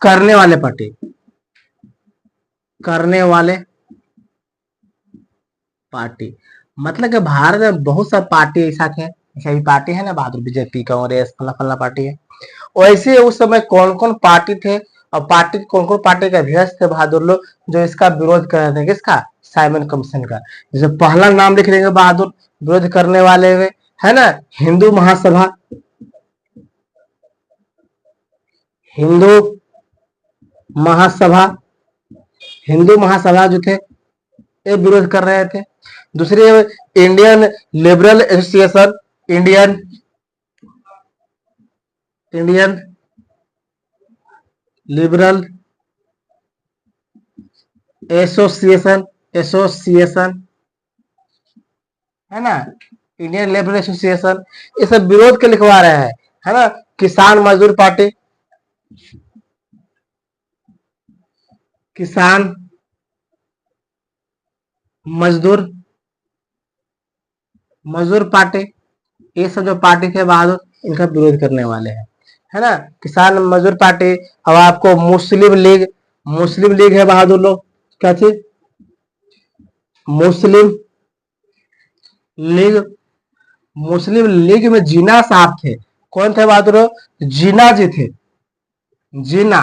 करने वाले पार्टी, करने वाले पार्टी, मतलब कि भारत में बहुत सा पार्टी ऐसा थे, ऐसा भी पार्टी है ना बहादुर, बीजेपी कांग्रेस फला फला पार्टी है। वैसे उस समय कौन कौन पार्टी थे, और पार्टी कौन कौन पार्टी के अध्यक्ष थे बहादुर लोग जो इसका विरोध कर रहे थे, किसका, साइमन कमीशन का। जैसे पहला नाम लिख लेंगे बहादुर विरोध करने वाले में, है ना, हिंदू महासभा, हिंदू महासभा, हिंदू महासभा जो थे ये विरोध कर रहे थे। दूसरी Indian liberal association, Indian Indian liberal association, association है ना, इंडियन लेबर एसोसिएशन, ये सब विरोध के लिखवा रहे हैं, है ना। किसान मजदूर पार्टी, किसान मजदूर मजदूर पार्टी, ये सब जो पार्टी थे बहादुर, इनका विरोध करने वाले हैं, है ना। किसान मजदूर पार्टी। अब आपको मुस्लिम लीग, मुस्लिम लीग है बहादुर लोग, क्या चीज, मुस्लिम लीग। मुस्लिम लीग में जीना साहब थे। कौन थे बहादुर, जीना जी थे, जीना,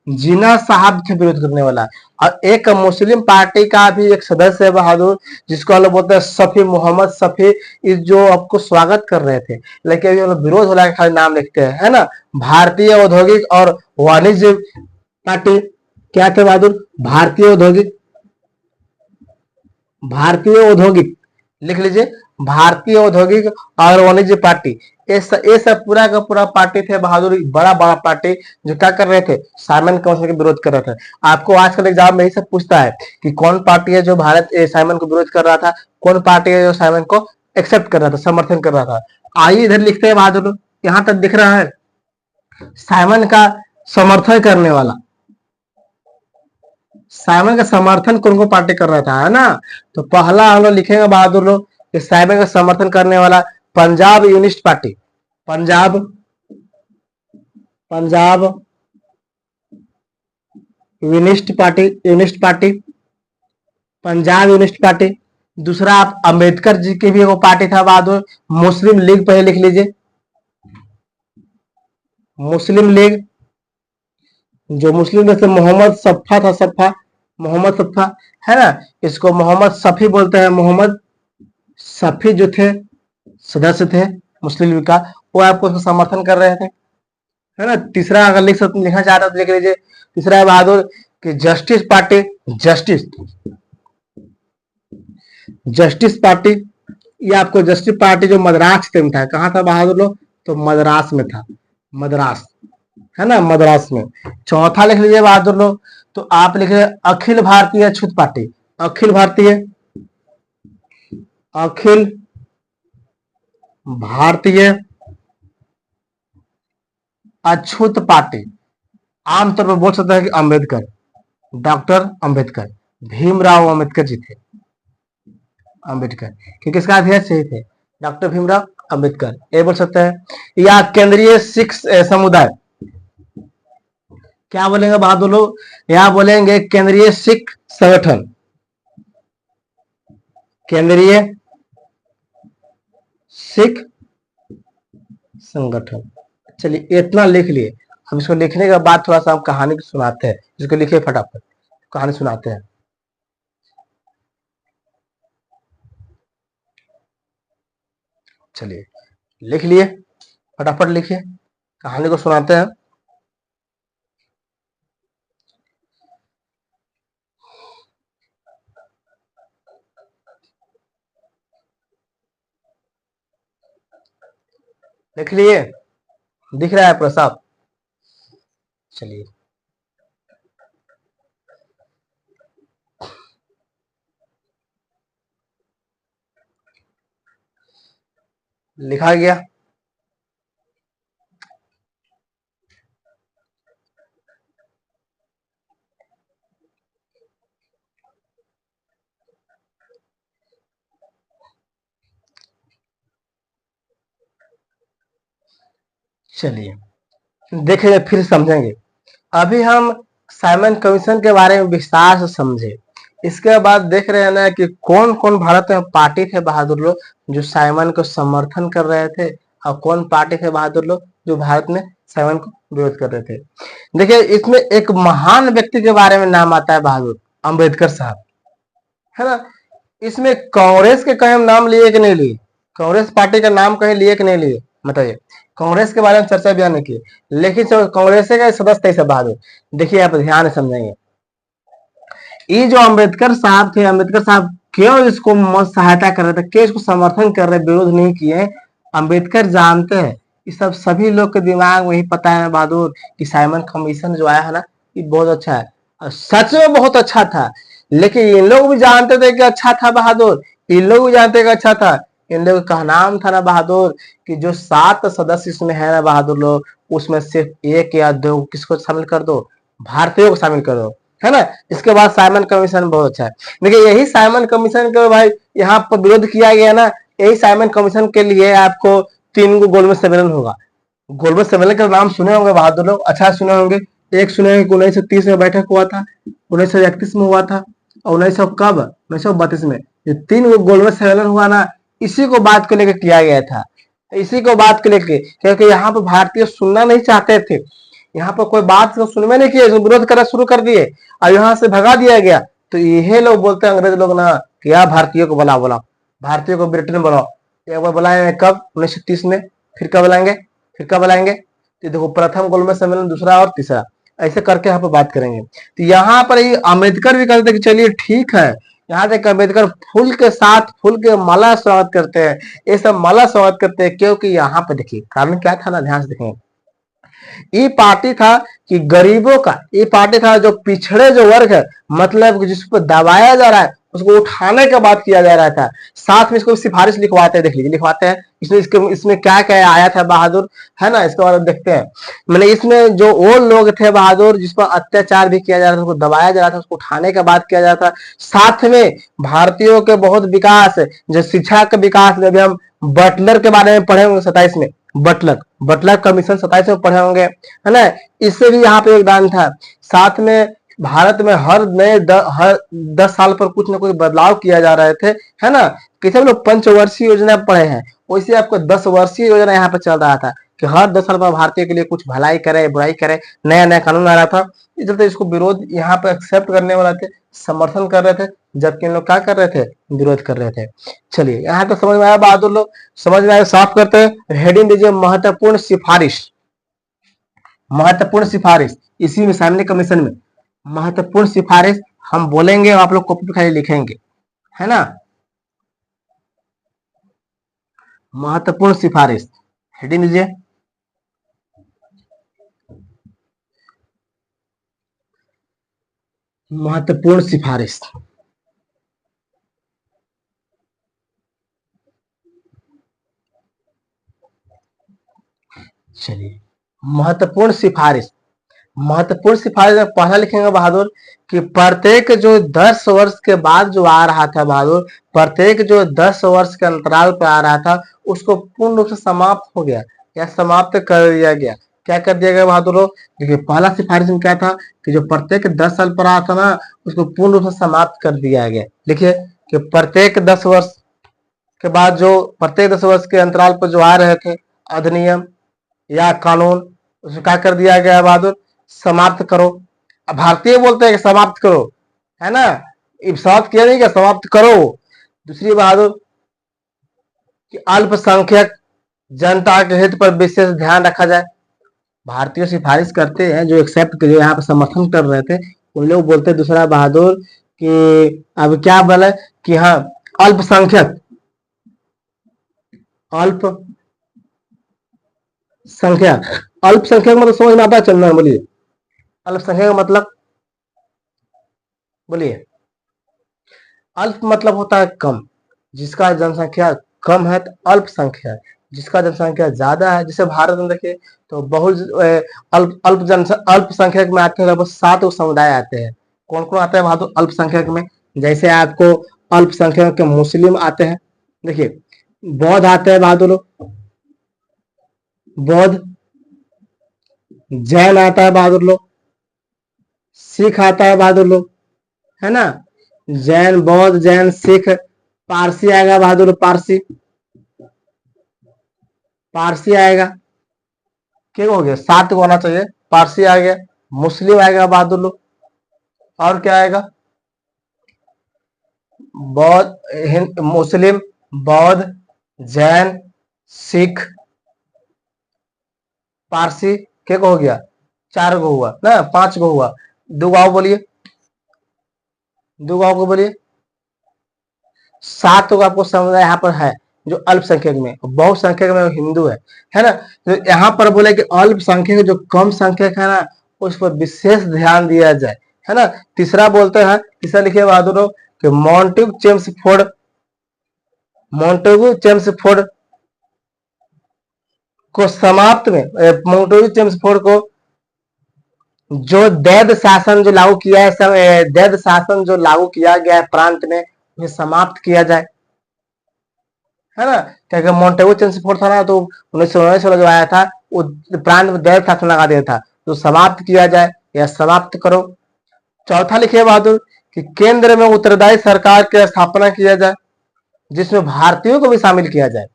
जीना साहब थे विरोध करने वाला। और एक मुस्लिम पार्टी का भी एक सदस्य है बहादुर, जिसको हम लोग बोलते हैं सफी, मोहम्मद सफी, इस जो आपको स्वागत कर रहे थे, लेकिन अभी हम लोग विरोध हो रहा है, खाली नाम लिखते हैं, है ना। भारतीय औद्योगिक और वाणिज्य पार्टी, क्या थे बहादुर, भारतीय औद्योगिक, भारतीय औद्योगिक, लिख लीजिए, भारतीय औद्योगिक और वाणिज्य पार्टी। ये सब पूरा का पूरा पार्टी थे बहादुर, बड़ा बड़ा पार्टी, जो क्या कर रहे थे, साइमन कमीशन का विरोध कर रहे थे। आपको आजकल एग्जाम में यही सब पूछता है कि कौन पार्टी है जो भारत साइमन को विरोध कर रहा था, कौन पार्टी है जो साइमन को एक्सेप्ट कर रहा था, समर्थन कर रहा था। आइए इधर लिखते हैं बहादुर, यहाँ तक दिख रहा है साइमन का समर्थन करने वाला, साइमन का समर्थन कौन को पार्टी कर रहा था, है ना। तो पहला हम लोग लिखेंगे बहादुर लोग कि साइमन का समर्थन करने वाला Punjab Unionist party, Punjab, Punjab Unionist party, Unionist party, Punjab Unionist party. दूसरा आप अंबेडकर जी की भी वो पार्टी था बहादुर, मुस्लिम लीग, पहले लिख लीजिए, मुस्लिम लीग। जो मुस्लिम में से मोहम्मद सफ़ा था, सफ़ा, मोहम्मद सफ़ा, है ना, इसको मोहम्मद सफ़ी बोलते हैं। मोहम्मद सफ़ी जो थे सदस्य थे मुस्लिम लीग का, वो आपको उसका समर्थन कर रहे थे, है ना। तीसरा अगर लिखना चाहता तो लिख लीजिए, तीसरा है बहादुर कि justice party, justice, justice party. ये आपको जस्टिस पार्टी जो मद्रास में था, कहाँ था बहादुर लोग, तो मद्रास में था, मद्रास, है ना, मद्रास में। चौथा लिख लीजिए बहादुर लोग, तो आप लिख रहे अखिल भारतीय अछूत पार्टी, अखिल भारतीय, अखिल भारतीय अछूत पार्टी। आमतौर पर बोल सकते हैं कि अंबेडकर, डॉक्टर अंबेडकर, भीमराव अंबेडकर जी थे, अंबेडकर, क्योंकि इसका अध्यक्ष यही थे, डॉक्टर भीमराव अंबेडकर, ये बोल सकते हैं। या केंद्रीय सिख समुदाय, क्या बोलेंगे बहादुर लोग, यहाँ बोलेंगे केंद्रीय सिख संगठन, केंद्रीय सिख संगठन। चलिए इतना लिख लिए। अब इसको लिखने के बाद थोड़ा सा हम कहानी सुनाते हैं, इसको लिखिए फटाफट, कहानी सुनाते हैं। चलिए लिख लिए, फटाफट लिखिए, कहानी को सुनाते हैं। लिख लिए, दिख रहा है पूरा साफ। चलिए लिखा गया। चलिए देखेंगे, फिर समझेंगे। अभी हम साइमन कमीशन के बारे में विस्तार से समझे, इसके बाद देख रहे हैं ना कि कौन कौन भारत में पार्टी थे बहादुर लोग जो साइमन को समर्थन कर रहे थे, और कौन पार्टी थे बहादुर लोग जो भारत में साइमन को विरोध कर रहे थे। देखिए इसमें एक महान व्यक्ति के बारे में नाम आता है बहादुर, अंबेडकर साहब, है ना। इसमें कांग्रेस के कहीं नाम लिए कि नहीं लिए, कांग्रेस पार्टी का नाम कहीं लिए कि नहीं लिए, बताइए। कांग्रेस के बारे में चर्चा बयान नहीं की, लेकिन कांग्रेस का सदस्य थे बहादुर। देखिए आप ध्यान से समझेंगे, ये जो अंबेडकर साहब थे, अंबेडकर साहब क्यों इसको सहायता कर रहे थे, क्यों इसको समर्थन कर रहे, विरोध नहीं किए। अंबेडकर जानते हैं इस सब सभी लोग के दिमाग में ही पता है ना बहादुर कि साइमन कमीशन जो आया है ना, ये बहुत अच्छा है और सच में बहुत अच्छा था। लेकिन इन लोग भी जानते थे कि अच्छा था बहादुर, इन लोग भी जानते कि अच्छा था। इन लोग का नाम था ना बहादुर कि जो 7 सदस्य इसमें है ना बहादुर लोग, उसमें सिर्फ 1 या 2 किसको शामिल कर दो, भारतीयों को शामिल कर दो, है ना। इसके बाद साइमन कमीशन बहुत अच्छा है। देखिए यही साइमन कमीशन का भाई यहाँ पर विरोध किया गया ना, यही साइमन कमीशन के लिए आपको 3 गो गोलमेज सम्मेलन होगा। गोलमेज सम्मेलन का नाम सुने होंगे बहादुर लोग, अच्छा सुने होंगे। एक सुने होंगे कि 1930 में बैठक हुआ था, 1931 में हुआ था और 1932 में। ये 3 गो गोलमेज सम्मेलन हुआ ना, इसी को बात को लेकर किया गया था, इसी को बात को लेकर, क्योंकि यहाँ पर भारतीय सुनना नहीं चाहते थे। यहाँ पर कोई बात को सुनवे नहीं किए, विरोध करना शुरू कर दिए और यहाँ से भगा दिया गया। तो ये लोग बोलते हैं अंग्रेज लोग ना कि यार भारतीयों को बुलाओ बुलाओ, भारतीयों को ब्रिटेन बुलाओ। एक बार बुलाए कब, 1930 में, फिर कब बुलाएंगे, फिर कब बुलाएंगे। तो देखो प्रथम गोलमेज सम्मेलन, दूसरा और तीसरा, ऐसे करके यहाँ पर बात करेंगे। तो यहाँ पर ही अम्बेडकर भी कहते कि चलिए ठीक है। यहाँ तक अम्बेडकर फूल के साथ फूल के माला स्वागत करते हैं, ये सब माला स्वागत करते हैं, क्योंकि यहाँ पर देखिए कारण क्या था ना, ध्यान से देखें। ये पार्टी था कि गरीबों का, ये पार्टी था जो पिछड़े जो वर्ग है, मतलब जिसको दबाया जा रहा है उसको उठाने का बात किया जा रहा था। साथ में इसको सिफारिश लिखवाते हैं, देख लीजिए लिखवाते हैं इसमें, इसमें क्या क्या आया था बहादुर, है ना। इसके बाद देखते हैं, मैंने इसमें जो वो लोग थे बहादुर जिस पर अत्याचार भी किया जा रहा था, उसको दबाया जा रहा था, उसको उठाने का बात किया जा रहा था। साथ में भारतीयों के बहुत विकास, जो शिक्षा का विकास में भी हम बटलर के बारे में पढ़े होंगे 27 में, बटलर बटलर कमीशन 27 में पढ़े होंगे, है ना। इससे भी यहाँ पे योगदान था। साथ में भारत में हर 10 साल पर कुछ ना कुछ बदलाव किया जा रहे थे, है ना। किसी लोग पंचवर्षीय योजना पढ़े हैं, वैसे आपको 10 वर्षीय योजना यहाँ पे चल रहा था कि हर 10 साल पर भारतीय के लिए कुछ भलाई करे बुराई करे, नया नया कानून आ रहा था। इस चलते इसको विरोध यहाँ पे एक्सेप्ट करने वाले थे, समर्थन कर रहे थे, जबकि इन लोग क्या कर रहे थे, विरोध कर रहे थे। चलिए यहाँ तो समझ में आया बहादुर लोग, समझ में आया। साफ करते हैं, हेडिंग दीजिए महत्वपूर्ण सिफारिश, महत्वपूर्ण सिफारिश। इसी में सामने कमीशन में महत्वपूर्ण सिफारिश हम बोलेंगे, आप लोग कॉपी पे खाली लिखेंगे, है ना। महत्वपूर्ण सिफारिश, हेडिंग दीजिए महत्वपूर्ण सिफारिश। चलिए महत्वपूर्ण सिफारिश, महत्वपूर्ण सिफारिश में पहला लिखेंगे बहादुर कि प्रत्येक जो 10 वर्ष के बाद जो आ रहा था बहादुर, प्रत्येक जो 10 वर्ष के अंतराल पर आ रहा था उसको पूर्ण रूप से समाप्त हो गया या समाप्त कर दिया गया। क्या कर दिया गया बहादुर? देखिए पहला सिफारिश में क्या था कि जो प्रत्येक 10 साल पर आ रहा था ना उसको पूर्ण रूप से समाप्त कर दिया गया। देखिए कि प्रत्येक 10 वर्ष के बाद जो, प्रत्येक 10 वर्ष के अंतराल पर जो आ रहे थे अधिनियम या कानून, उसको क्या कर दिया गया बहादुर? समाप्त करो। अब भारतीय बोलते हैं कि समाप्त करो, है ना। समाप्त किया नहीं, क्या समाप्त करो। दूसरी बहादुर कि अल्पसंख्यक जनता के हित पर विशेष ध्यान रखा जाए। भारतीय सिफारिश करते हैं, जो एक्सेप्ट, जो यहाँ पर समर्थन कर रहे थे, उन लोग बोलते हैं दूसरा बहादुर कि अब क्या बोले कि हाँ अल्पसंख्यक, अल्पसंख्यक, अल्पसंख्यक मतलब समझ में आता है, चलना बोलिए। अल्पसंख्यक का मतलब बोलिए। अल्प मतलब होता है कम, जिसका जनसंख्या कम है तो अल्पसंख्यक, जिसका जनसंख्या ज्यादा है, जैसे भारत में देखिए तो बहुत अल्पसंख्यक में आते हैं लगभग 7 समुदाय आते हैं। कौन कौन आता है बहादुर अल्पसंख्यक में? जैसे आपको अल्पसंख्यक के मुस्लिम आते हैं, देखिए बौद्ध आते हैं बहादुर लोग, बौद्ध, जैन आता है बहादुर लोग, सिख आता है बहादुर लोग, है ना। जैन, बौद्ध, जैन, सिख। पारसी आएगा बहादुर, पारसी, पारसी आएगा। क्या हो गया? 7 को होना चाहिए। पारसी आ गया। मुस्लिम आएगा बहादुर लोग, और क्या आएगा? बौद्ध, मुस्लिम, बौद्ध, जैन, सिख, पारसी। क्या हो गया? 4 गो हुआ ना, 5 गो हुआ। 2 गाँव बोलिए, 2 गाँव को बोलिए। 7 को आपको समुदाय यहाँ पर है। जो अल्पसंख्यक में, बहुसंख्यक में वो हिंदू है ना। तो यहाँ पर बोले कि अल्पसंख्यक जो कम संख्यक है ना, उस पर विशेष ध्यान दिया जाए, है ना। तीसरा बोलते हैं, तीसरा लिखिए बहादुर कि मॉन्टेगू चेम्सफोर्ड को समाप्त में, मॉन्टेगू चेम्सफोर्ड को जो दैद शासन जो लागू किया है, दैद शासन जो लागू किया गया है प्रांत में, उसे समाप्त किया जाए, है ना। क्या मॉन्टेगू चेम्सफोर्ड था ना, तो 1919 में जो आया था वो प्रांत में दैद शासन लगा दिया था, तो समाप्त किया जाए या समाप्त करो। चौथा लिखिए बहादुर कि केंद्र में उत्तरदायी सरकार की स्थापना किया जाए, जिसमें भारतीयों को भी शामिल किया जाए।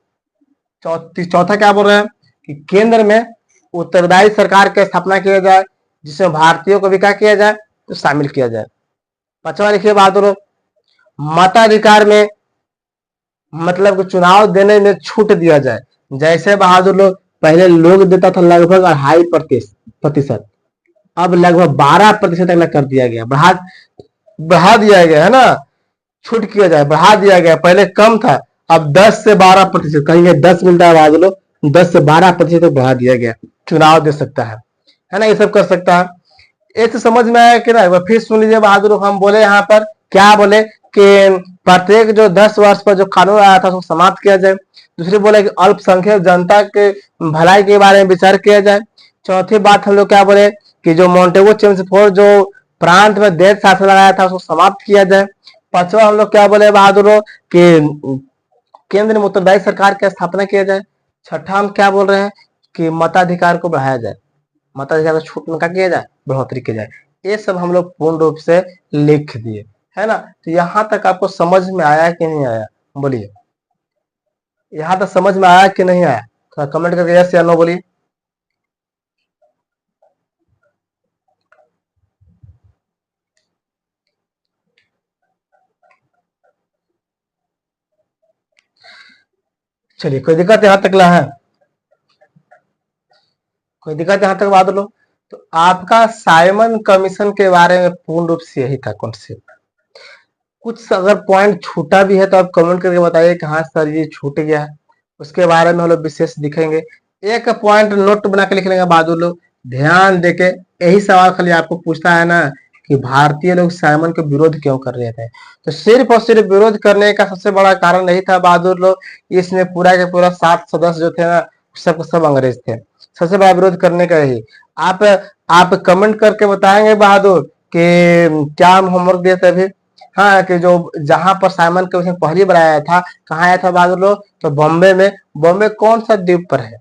चौथा क्या बोल रहे हैं कि केंद्र में उत्तरदायी सरकार की स्थापना किया जाए, जिसमें भारतीयों को भी क्या किया जाए, तो शामिल किया जाए। पांचवा लिखिए बहादुर, मताधिकार में मतलब कि चुनाव देने में छूट दिया जाए। जैसे बहादुर लोग पहले लोग देता था लगभग 2.5%, अब लगभग 12% तक कर दिया गया, बढ़ा दिया गया, है ना। छूट किया जाए, बढ़ा दिया गया, पहले कम था, अब 10 से 12%, कहीं 10 मिलता है बहादुर लोग, 10 से 12% तक बढ़ा दिया गया, चुनाव दे सकता है ना, ये सब कर सकता है। ऐसे समझ में आया कि ना, फिर सुन लीजिए बहादुर, हम बोले यहाँ पर क्या बोले कि प्रत्येक जो 10 वर्ष पर जो कानून आया था उसको समाप्त किया जाए। दूसरी बोले कि अल्पसंख्यक जनता के भलाई के बारे में विचार किया जाए। चौथी बात हम लोग क्या बोले कि जो मॉन्टेगू चेम्सफोर्ड जो प्रांत में दैद शासन लगाया था उसको समाप्त किया जाए। पांचवा हम लोग क्या बोले बहादुर कि केंद्र में उत्तरदायी सरकार की स्थापना किया जाए। छठा हम क्या बोल रहे हैं कि मताधिकार को बढ़ाया जाए, मताधिकार को छूट में क्या किया जाए, बढ़ोतरी की जाए। ये सब हम लोग पूर्ण रूप से लिख दिए, है ना। तो यहाँ तक आपको समझ में आया कि नहीं आया, बोलिए। यहाँ तक समझ में आया कि नहीं आया, थोड़ा कमेंट करके यस या नो बोलिए। चलिए, कोई दिक्कत यहाँ तक ला है, कोई दिक्कत यहाँ तक बात लो। तो आपका साइमन कमीशन के बारे में पूर्ण रूप से यही था कॉन्सेप्ट। कुछ अगर पॉइंट छूटा भी है तो आप कमेंट करके बताइए कि हाँ सर ये छूट गया है, उसके बारे में हम लोग विशेष दिखेंगे। एक पॉइंट नोट बना के लिख लेंगे बहादुर लोग, ध्यान देके। यही सवाल खाली आपको पूछता है ना कि भारतीय लोग साइमन का विरोध क्यों कर रहे थे, तो सिर्फ और सिर्फ विरोध करने का सबसे बड़ा कारण नहीं था बहादुर लोग, इसमें पूरा के पूरा 7 सदस्य जो थे ना, सब अंग्रेज थे। सबसे बड़ा विरोध करने का यही। आप कमेंट करके बताएंगे बहादुर कि क्या हम होमवर्क दिए थे अभी। हाँ, कि जो जहां पर साइमन कमीशन पहली बार आया था, कहाँ आया था बहादुर लोग, तो बॉम्बे में। बॉम्बे कौन सा द्वीप पर है,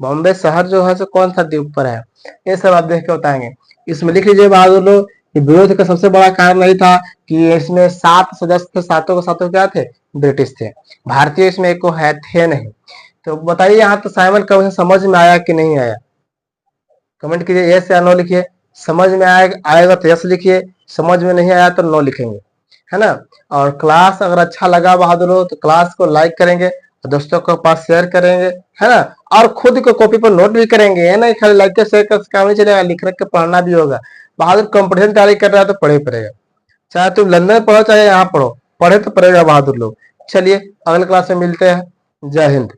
बॉम्बे शहर जो है सो कौन सा द्वीप पर है, ये सब आप देख के बताएंगे। इसमें लिख लीजिए बहादुर लोग कि विरोध का सबसे बड़ा कारण नहीं था कि इसमें 7 सदस्य थे, सातों के सातों क्या थे, ब्रिटिश थे, भारतीय इसमें एक को है थे नहीं। तो बताइए यहाँ तो साइमन कमीशन समझ में आया कि नहीं आया, कमेंट कीजिए यस या नो लिखिए। समझ में आएगा तो यस लिखिए, समझ में नहीं आया तो नो लिखेंगे, है ना। और क्लास अगर अच्छा लगा बहादुर हो तो क्लास को लाइक करेंगे, दोस्तों के पास शेयर करेंगे, है ना। और खुद को कॉपी पर नोट भी करेंगे, है ना। खाली लाइक के शेयर कर काम नहीं चलेगा, लिख रख के पढ़ना भी होगा। बहादुर कंपटीशन तैयारी कर रहा है तो पढ़े पड़ेगा, चाहे तुम लंदन पढ़ो चाहे यहाँ पढ़ो, पढ़े तो पड़ेगा बहादुर लोग। चलिए अगले क्लास में मिलते हैं, जय हिंद।